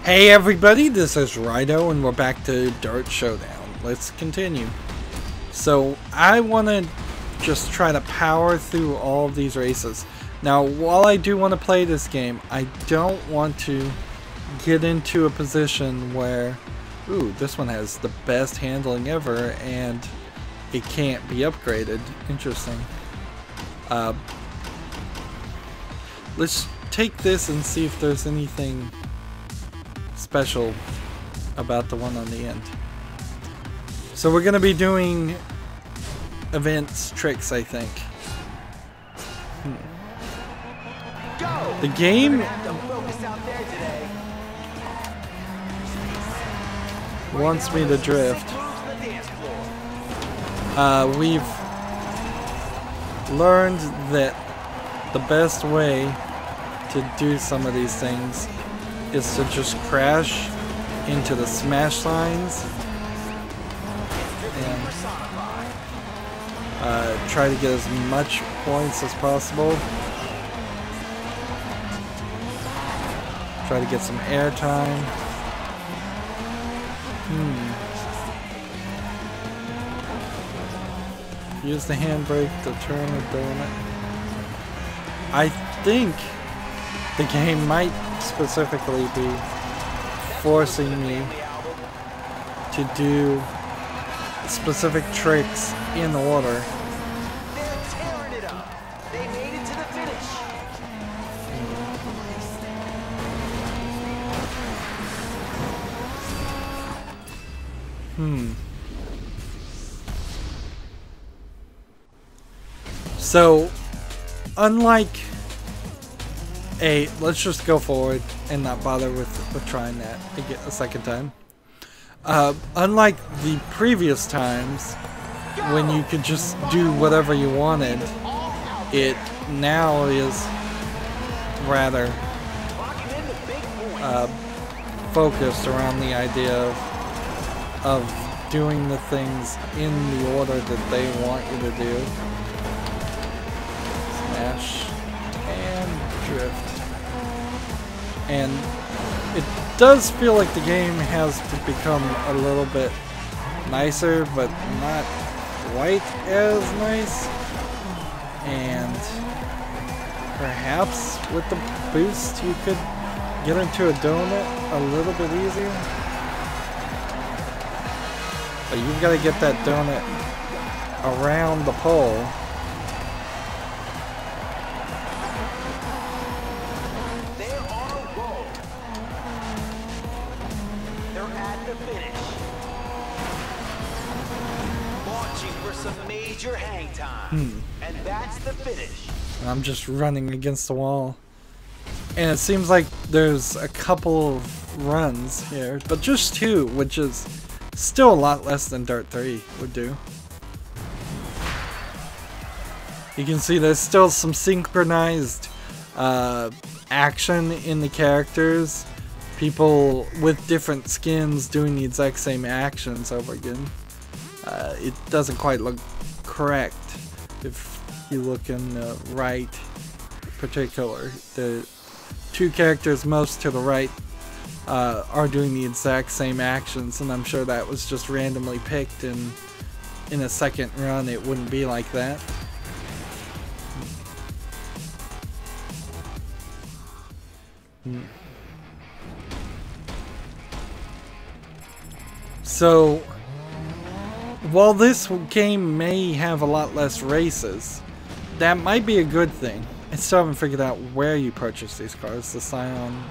Hey everybody, this is Rydo and we're back to DiRT Showdown. Let's continue. So I want to just try to power through all of these races. Now while I do want to play this game, I don't want to get into a position where, ooh, this one has the best handling ever and it can't be upgraded. Interesting. Let's take this and see if there's anything special about the one on the end. So we're gonna be doing events, tricks, I think. The game wants me to drift. We've learned that the best way to do some of these things is to just crash into the smash signs and try to get as much points as possible. Try to get some air time. Use the handbrake to turn the donut. I think the game might specifically be forcing me to do specific tricks in order. They're tearing it up. They made it to the finish. So, unlike let's just go forward and not bother with trying that again a second time. Unlike the previous times when you could just do whatever you wanted, it now is rather focused around the idea of doing the things in the order that they want you to do. Smash and drift. And it does feel like the game has become a little bit nicer, but not quite as nice. And perhaps with the boost you could get into a donut a little bit easier. But you've got to get that donut around the pole. Major hang time, and that's the finish. I'm just running against the wall, and it seems like there's a couple of runs here, but just two, which is still a lot less than DiRT 3 would do. You can see there's still some synchronized action in the characters, people with different skins doing the exact same actions over again. It doesn't quite look correct if you look in the right particular. The two characters most to the right are doing the exact same actions, and I'm sure that was just randomly picked, and in a second run it wouldn't be like that. So while this game may have a lot less races, that might be a good thing. I still haven't figured out where you purchase these cars. The Scion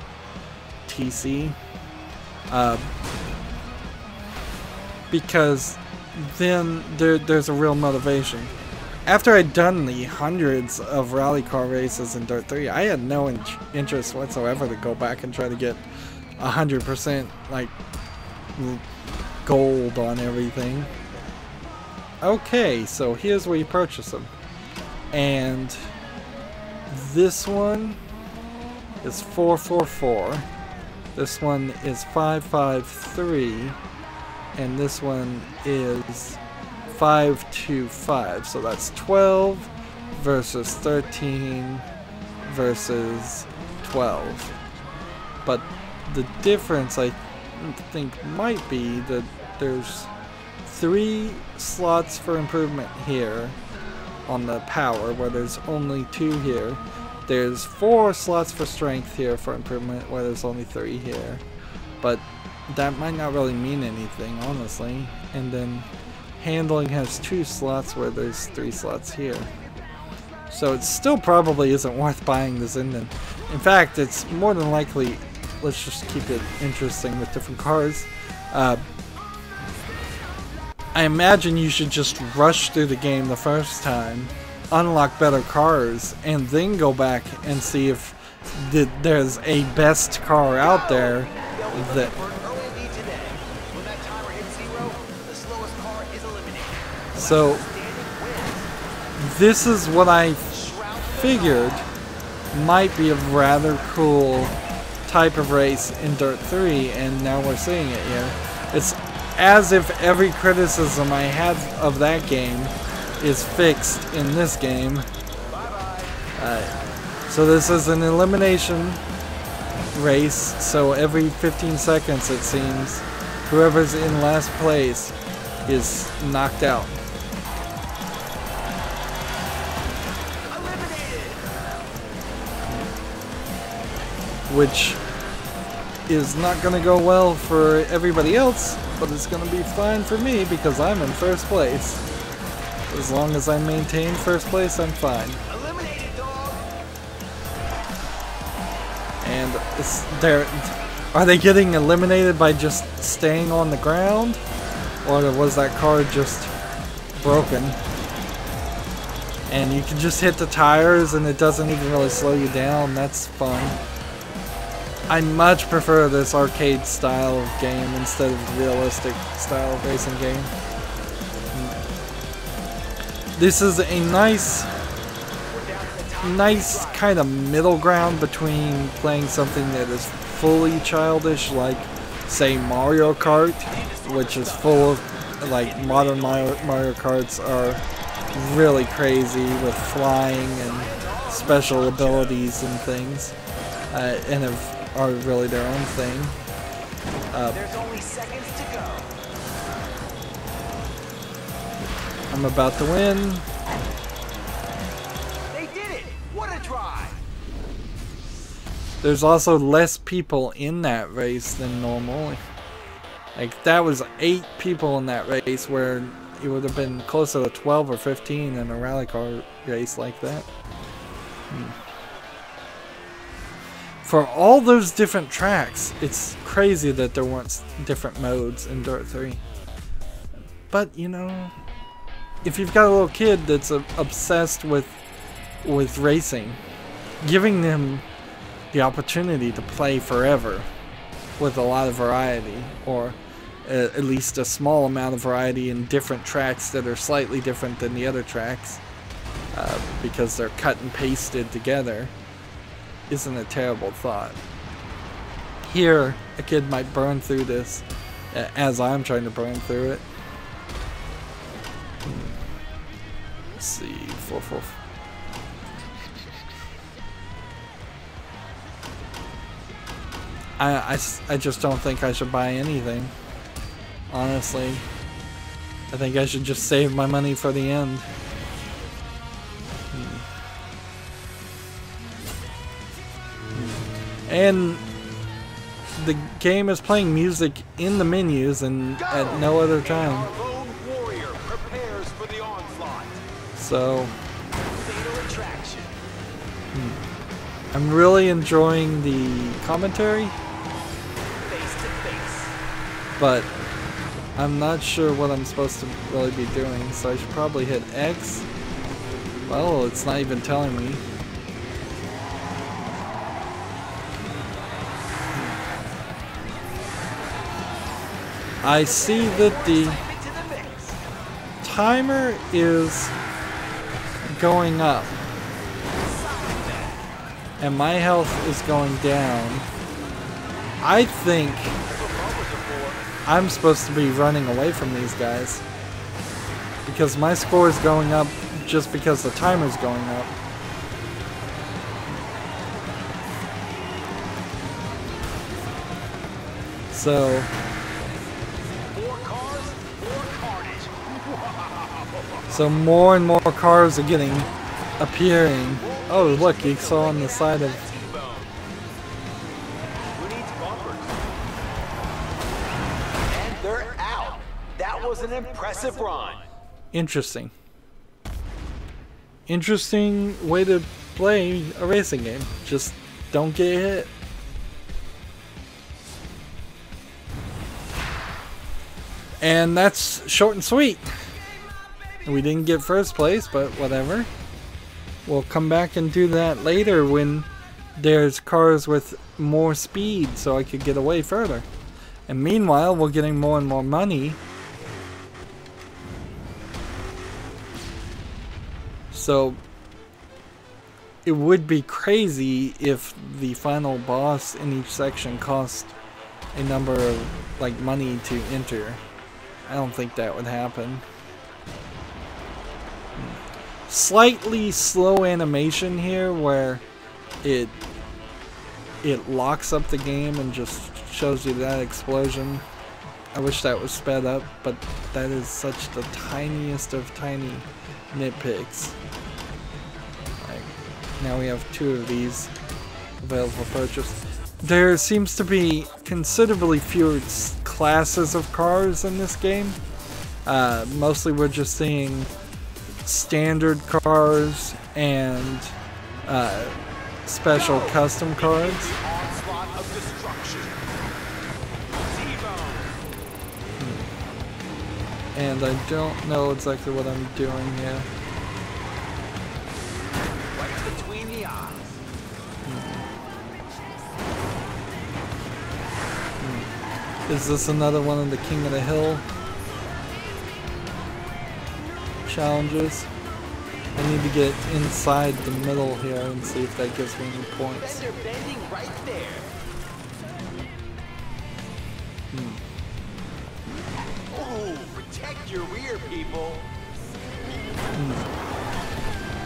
TC. Because then there's a real motivation. After I'd done the hundreds of rally car races in DiRT 3, I had no interest whatsoever to go back and try to get 100% like gold on everything. Okay, so here's where you purchase them. And this one is 444. This one is 553. And this one is 525. So that's 12 versus 13 versus 12. But The difference I think might be that there's 3 slots for improvement here on the power, where there's only 2 here. There's 4 slots for strength here for improvement, where there's only 3 here. But that might not really mean anything, honestly. And then handling has 2 slots where there's 3 slots here. So it still probably isn't worth buying this Zindan. In fact, it's more than likely, let's just keep it interesting with different cars. I imagine you should just rush through the game the first time, unlock better cars, and then go back and see if there's a best car out there that... So, this is what I figured might be a rather cool type of race in Dirt 3, and now we're seeing it here. It's as if every criticism I had of that game is fixed in this game. So this is an elimination race, so every 15 seconds it seems, whoever's in last place is knocked out. Which is not going to go well for everybody else, but it's going to be fine for me because I'm in first place. As long as I maintain first place, I'm fine. And are they getting eliminated by just staying on the ground? Or was that car just broken? And you can just hit the tires and it doesn't even really slow you down. That's fun. I much prefer this arcade style of game instead of realistic style of racing game. This is a nice kind of middle ground between playing something that is fully childish, like say Mario Kart, which is full of, like, modern Mario Karts are really crazy with flying and special abilities and things, and are really their own thing. There's only seconds to go. I'm about to win. They did it! What a drive! There's also less people in that race than normal. Like, that was 8 people in that race, where it would have been closer to 12 or 15 in a rally car race like that. For all those different tracks, it's crazy that there weren't different modes in Dirt 3. But, you know, if you've got a little kid that's obsessed with racing, giving them the opportunity to play forever with a lot of variety, or at least a small amount of variety in different tracks that are slightly different than the other tracks, because they're cut and pasted together, isn't a terrible thought. Here, a kid might burn through this as I'm trying to burn through it. Let's see, 4. I just don't think I should buy anything. Honestly, I think I should just save my money for the end. And the game is playing music in the menus and at no other time. So I'm really enjoying the commentary, but I'm not sure what I'm supposed to really be doing, so I should probably hit X. Well, it's not even telling me. I see that the timer is going up and my health is going down. I think I'm supposed to be running away from these guys because my score is going up just because the timer's going up. So, More cars, more carnage. so more and more cars are appearing. Oh, look, you saw on the side of. Who needs bumpers? And they're out. That was an impressive run. Interesting. Interesting way to play a racing game. Just don't get hit. And that's short and sweet. We didn't get first place, but whatever. We'll come back and do that later when there's cars with more speed so I could get away further. And meanwhile, we're getting more and more money. So it would be crazy if the final boss in each section cost a number of like money to enter. I don't think that would happen. Slightly slow animation here where it locks up the game and just shows you that explosion. I wish that was sped up, but that is such the tiniest of tiny nitpicks. Like, now we have 2 of these available for purchase. There seems to be considerably fewer classes of cars in this game. Mostly we're just seeing standard cars and special custom cars. And I don't know exactly what I'm doing here. Right between the eyes. Is this another one of the King of the Hill challenges? I need to get inside the middle here and see if that gives me any points. Fender bending right there. Oh, protect your rear, people.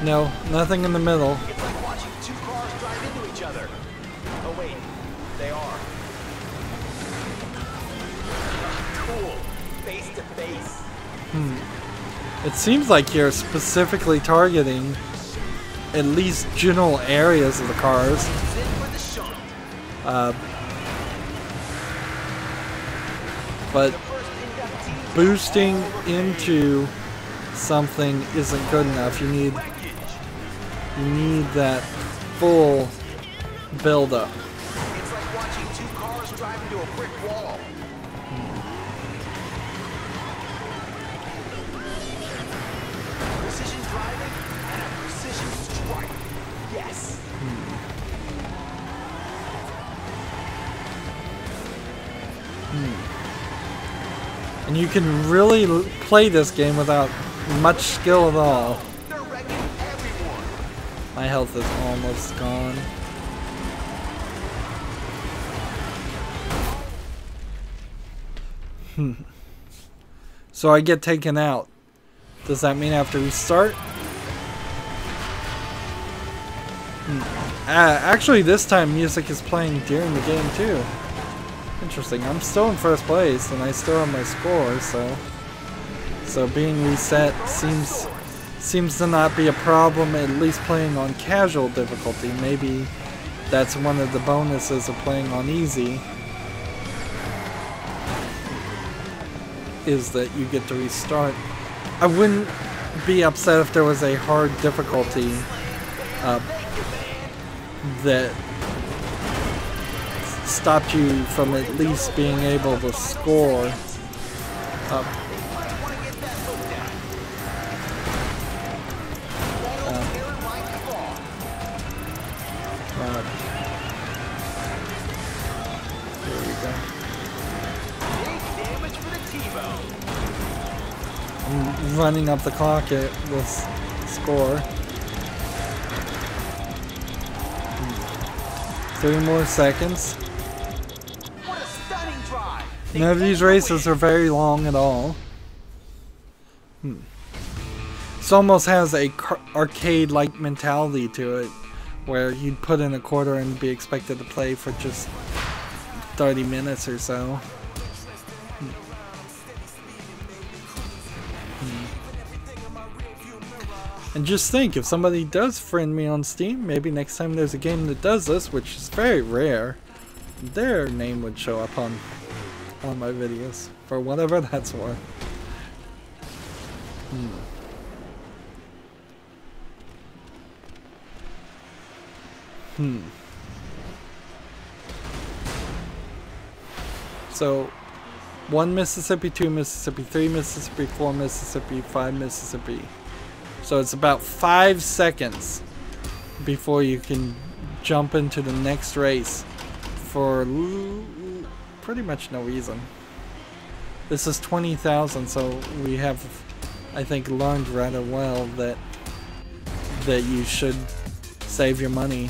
No, nothing in the middle. It's like watching 2 cars drive into each other. Oh wait, they are. Cool. Face to face. It seems like you're specifically targeting at least general areas of the cars. But boosting into something isn't good enough. You need that full build-up. It's like watching 2 cars drive into a brick wall. Precision driving and a precision strike. Yes. And you can really play this game without much skill at all. They're wrecking everyone. My health is almost gone. So I get taken out. Does that mean I have to restart? Actually, this time music is playing during the game too. Interesting. I'm still in first place and I still have my score, so being reset seems to not be a problem, at least playing on casual difficulty. Maybe that's one of the bonuses of playing on easy, is that you get to restart. I wouldn't be upset if there was a hard difficulty that stopped you from at least being able to score. Here we go. I'm running up the clock at this score. 3 more seconds. What a stunning drive. None of these races are very long at all. This almost has a arcade-like mentality to it, where you'd put in a quarter and be expected to play for just 30 minutes or so. And just think, if somebody does friend me on Steam, maybe next time there's a game that does this, which is very rare, their name would show up on my videos, for whatever that's worth. So, 1 Mississippi, 2 Mississippi, 3 Mississippi, 4 Mississippi, 5 Mississippi. So it's about 5 seconds before you can jump into the next race for pretty much no reason. This is 20,000, so we have, I think, learned rather well that you should save your money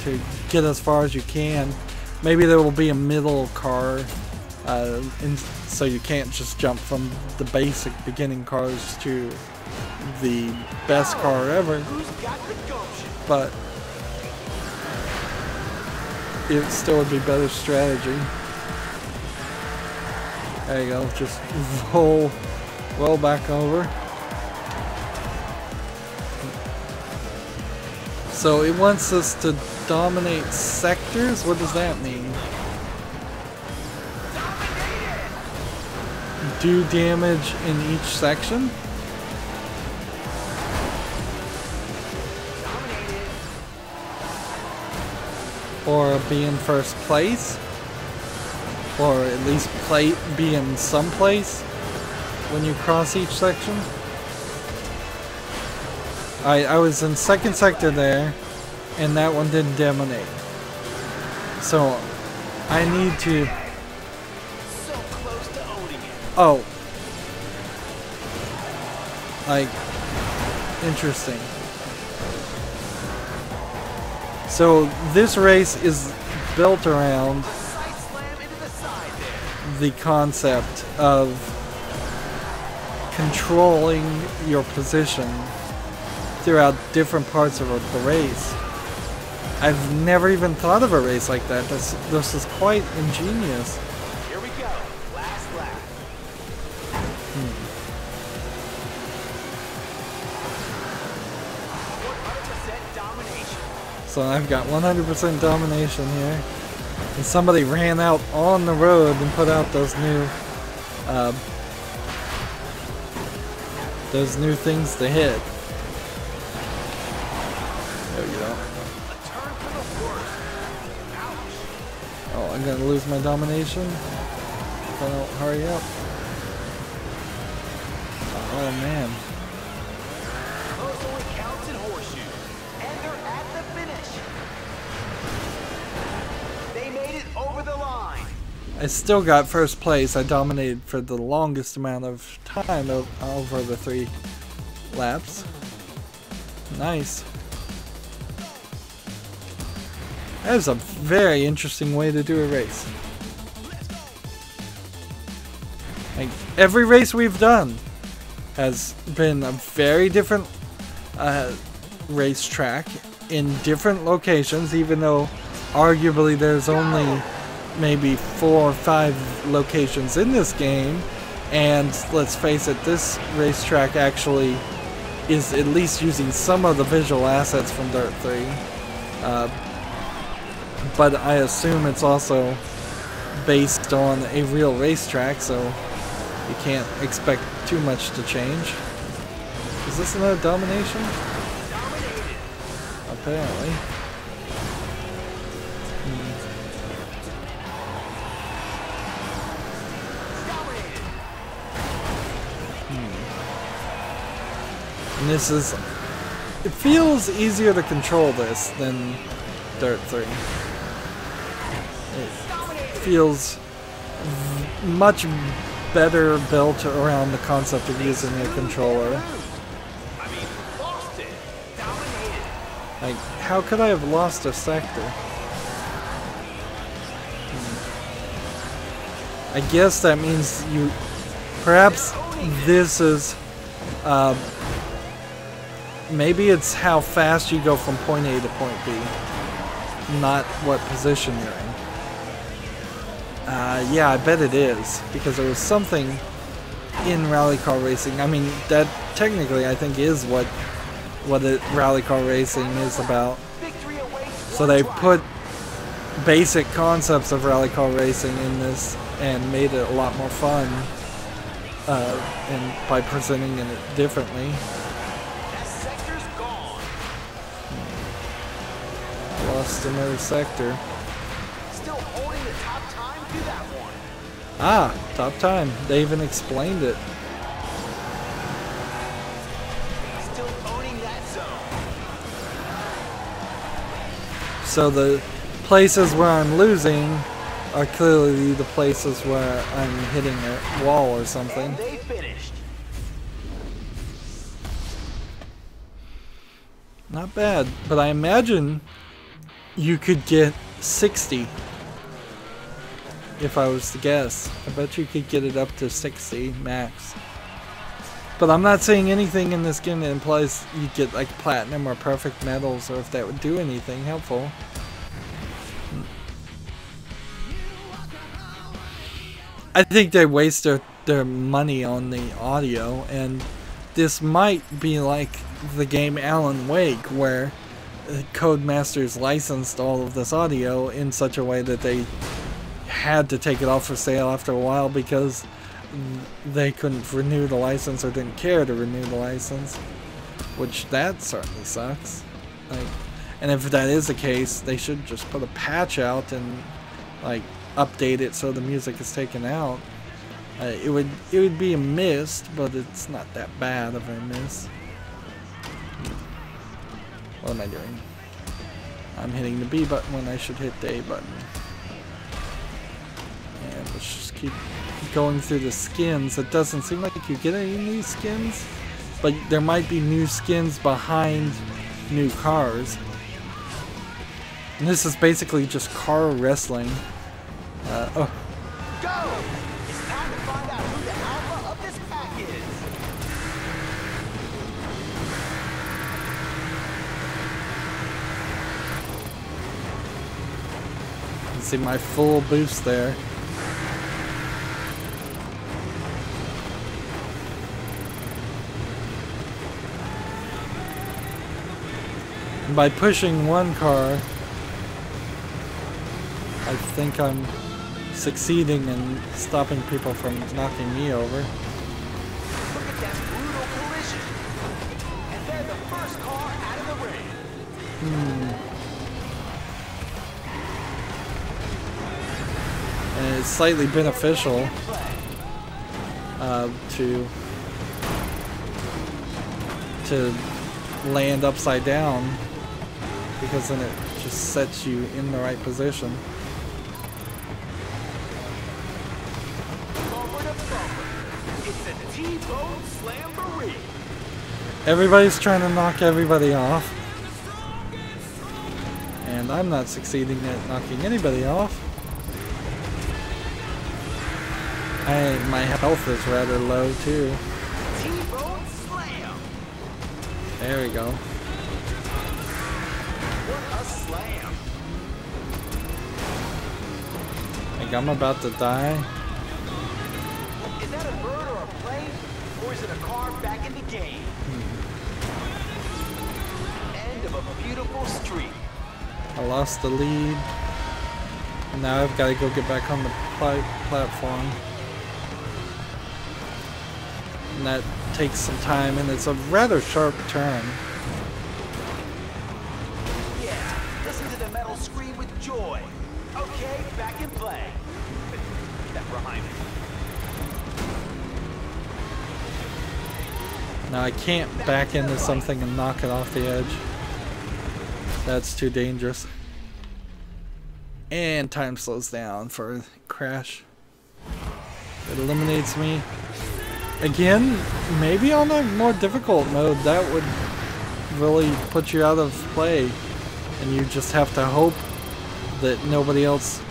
to get as far as you can. Maybe there will be a middle car, so you can't just jump from the basic beginning cars to the best car ever, but it still would be better strategy. There you go, just roll back over. So it wants us to dominate sectors? What does that mean? Do damage in each section? Or be in first place? Or at least be in some place when you cross each section? I was in second sector there, and that one didn't dominate. So I need to... So close to owning it. Oh. Like, interesting. So this race is built around the concept of controlling your position throughout different parts of the race. I've never even thought of a race like that. This is quite ingenious. Here we go. Last lap. 100% domination. So I've got 100% domination here. And somebody ran out on the road and put out those new things to hit. There we go. Oh, I'm gonna lose my domination if I don't hurry up. Oh man. Those only counts in horseshoes. And they're at the finish. They made it over the line. I still got first place. I dominated for the longest amount of time over the 3 laps. Nice. That is a very interesting way to do a race. Like, every race we've done has been a very different racetrack in different locations, even though arguably there's only maybe 4 or 5 locations in this game. And let's face it, this racetrack actually is at least using some of the visual assets from DiRT 3. But I assume it's also based on a real racetrack, so you can't expect too much to change. Is this another domination? Apparently. And this is... It feels easier to control this than DiRT 3. It feels much better built around the concept of using a controller. Like, how could I have lost a sector? I guess that means you... Perhaps this is... maybe it's how fast you go from point A to point B, not what position you're in. Yeah, I bet it is, because there was something in rally car racing. I mean, that technically I think is what rally car racing is about. So they put basic concepts of rally car racing in this and made it a lot more fun, and by presenting it differently. Lost another sector. Still holding the top time to that one. Ah, top time. They even explained it. Still owning that zone. So the places where I'm losing are clearly the places where I'm hitting a wall or something. And they finished. Not bad, but I imagine you could get 60 if I was to guess. I bet you could get it up to 60 max. But I'm not seeing anything in this game that implies you'd get like platinum or perfect medals, or if that would do anything helpful. I think they waste their money on the audio, and this might be like the game Alan Wake, where Codemasters licensed all of this audio in such a way that they had to take it off for sale after a while because they couldn't renew the license or didn't care to renew the license, which that certainly sucks. Like, and if that is the case, they should just put a patch out and like update it so the music is taken out. It would be a miss, but it's not that bad of a miss. What am I doing? I'm hitting the B button when I should hit the A button. And let's just keep going through the skins. It doesn't seem like you get any new skins, but there might be new skins behind new cars. And this is basically just car wrestling. Oh. Go! It's time to find out who the alpha of this pack is. You can see my full boost there. And by pushing one car, I think I'm succeeding in stopping people from knocking me over. Look at that brutal collision. And they're the first car out of the ring. And it's slightly beneficial to land upside down, because then it just sets you in the right position. It's a T-bone slamboree. Everybody's trying to knock everybody off, and I'm not succeeding at knocking anybody off. My health is rather low too. T-bone slam. There we go. What a slam. I think I'm about to die. Is that a bird or a plane? Or is it a car back in the game? End of a beautiful streak. I lost the lead. And now I've got to go get back on the platform. And that takes some time, and it's a rather sharp turn. Yeah, listen to the metal scream with joy. Okay, back in play. That behind me. Now I can't back into something and knock it off the edge. That's too dangerous. And time slows down for a crash. It eliminates me. Again, maybe on a more difficult mode, that would really put you out of play. And you just have to hope that nobody else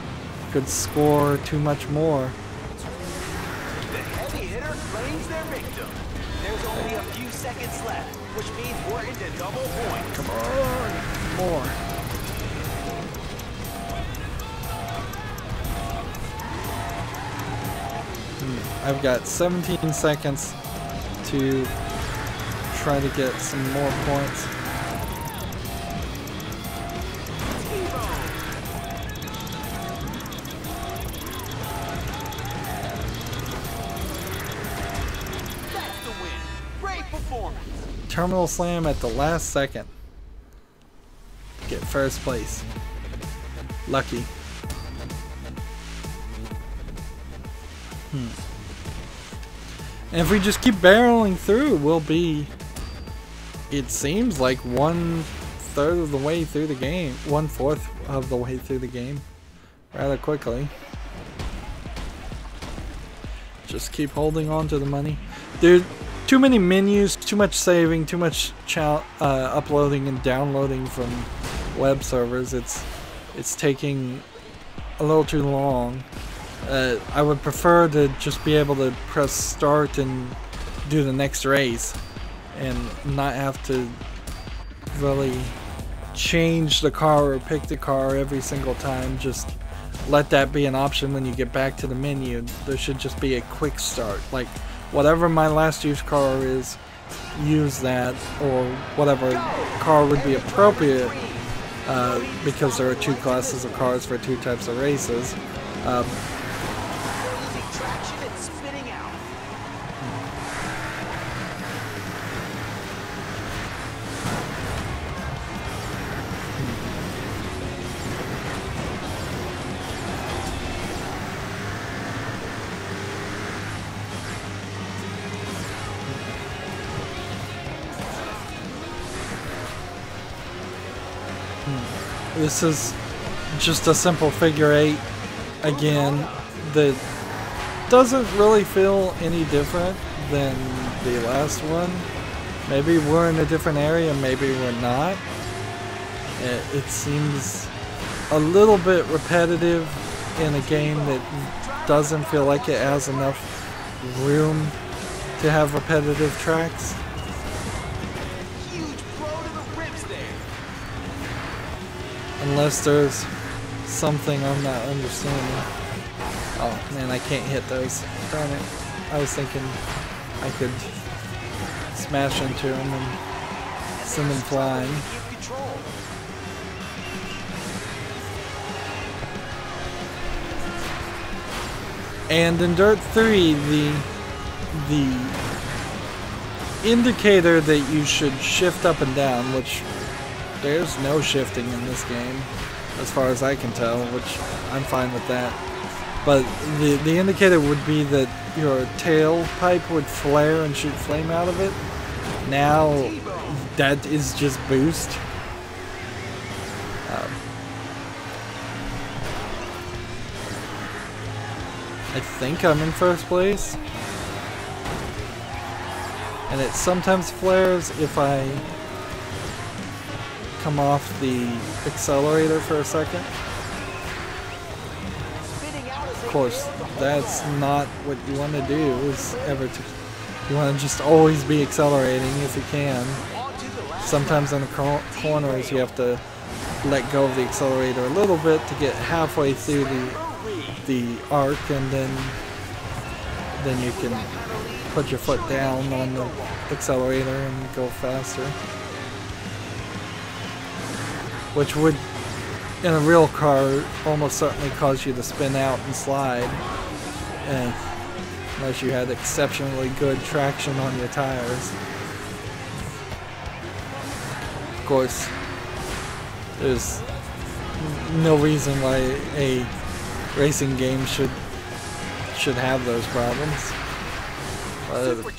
could score too much more. The heavy hitter claims their victim. There's only a few seconds left, which means we're into double points. Come on, more. I've got 17 seconds to try to get some more points. That's the win. Great performance. Terminal slam at the last second. Get first place. Lucky. And if we just keep barreling through, we'll be, it seems like 1/3 of the way through the game, 1/4 of the way through the game, rather quickly. Just keep holding on to the money. There's too many menus, too much saving, too much uploading and downloading from web servers. It's taking a little too long. I would prefer to just be able to press start and do the next race and not have to really change the car or pick the car every single time. Just let that be an option when you get back to the menu. There should just be a quick start. Like, whatever my last used car is, use that, or whatever car would be appropriate, because there are two classes of cars for two types of races. Traction and spitting out. This is just a simple figure 8 again that doesn't really feel any different than the last one. Maybe we're in a different area, maybe we're not. It seems a little bit repetitive in a game that doesn't feel like it has enough room to have repetitive tracks. Huge blow to the ribs there. Unless there's something I'm not understanding. Oh man, I can't hit those. Darn it. I was thinking I could smash into them and send them flying. And in Dirt 3, the indicator that you should shift up and down, which there's no shifting in this game, as far as I can tell, which I'm fine with that. But the indicator would be that your tailpipe would flare and shoot flame out of it. Now that is just boost. I think I'm in first place. And it sometimes flares if I come off the accelerator for a second. Of course, that's not what you want to do. You want to just always be accelerating if you can. Sometimes in the corners you have to let go of the accelerator a little bit to get halfway through the arc, and then you can put your foot down on the accelerator and go faster. Which would, in a real car, almost certainly cause you to spin out and slide, and unless you had exceptionally good traction on your tires. Of course, there's no reason why a racing game should have those problems,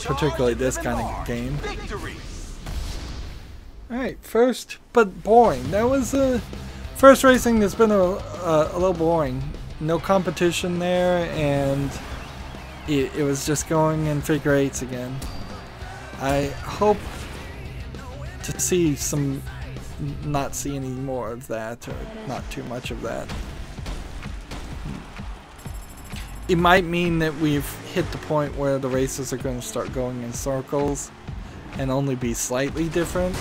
particularly this kind of game. Alright, first, but boring. That was first racing that's been a little boring. No competition there, and it was just going in figure eights again. I hope to see not see any more of that, or not too much of that. It might mean that we've hit the point where the races are going to start going in circles and only be slightly different,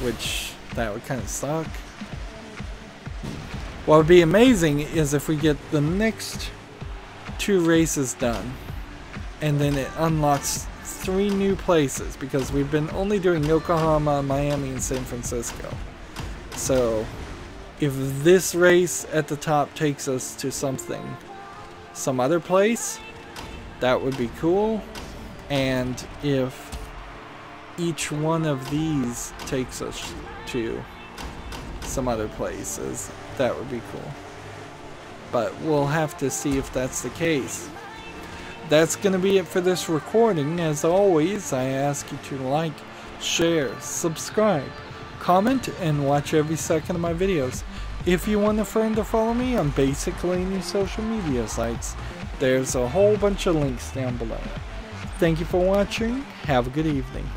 which that would kind of suck. What would be amazing is if we get the next 2 races done, and then it unlocks 3 new places, because we've been only doing Yokohama, Miami, and San Francisco. So if this race at the top takes us to some other place, that would be cool. And if each one of these takes us to some other places, that would be cool. But we'll have to see if that's the case. That's going to be it for this recording. As always, I ask you to like, share, subscribe, comment, and watch every second of my videos. If you want a friend to follow me on basically any social media sites, there's a whole bunch of links down below. Thank you for watching. Have a good evening.